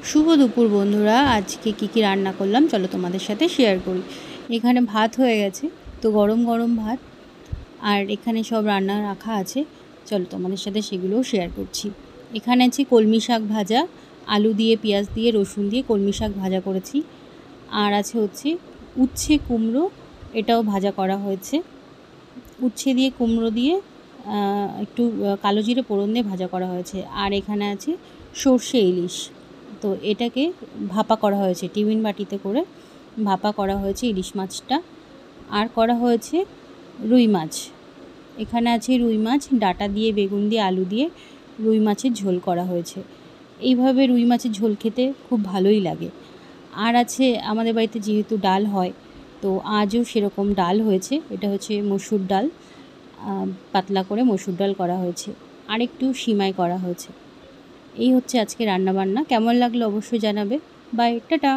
শুভ দুপুর বন্ধুরা, আজকে কি রান্না করলাম চলো তোমাদের সাথে শেয়ার করি। এখানে ভাত হয়ে গেছে, তো গরম গরম ভাত, আর এখানে সব রান্না রাখা আছে, চলো তোমাদের সাথে সেগুলোও শেয়ার করছি। এখানে আছে কলমি শাক ভাজা, আলু দিয়ে পেঁয়াজ দিয়ে রসুন দিয়ে কলমি শাক ভাজা করেছি। আর আছে হচ্ছে উচ্ছে কুমড়ো, এটাও ভাজা করা হয়েছে। উচ্ছে দিয়ে কুমড়ো দিয়ে একটু কালো জিরে ফোড়ন দিয়ে ভাজা করা হয়েছে। আর এখানে আছে সর্ষে ইলিশ, তো এটাকে ভাপা করা হয়েছে, টিফিন বাটিতে করে ভাপা করা হয়েছে ইলিশ মাছটা। আর করা হয়েছে রুই মাছ, এখানে আছে রুই মাছ, ডাঁটা দিয়ে বেগুন দিয়ে আলু দিয়ে রুই মাছের ঝোল করা হয়েছে। এইভাবে রুই মাছের ঝোল খেতে খুব ভালোই লাগে। আর আছে আমাদের বাড়িতে যেহেতু ডাল হয়, তো আজও সেরকম ডাল হয়েছে, এটা হচ্ছে মসুর ডাল, পাতলা করে মসুর ডাল করা হয়েছে, আর একটু সিমাই করা হয়েছে। এই হচ্ছে আজকে রান্নাবান্না। কেমন লাগলো অবশ্যই জানাবে। Bye, tata.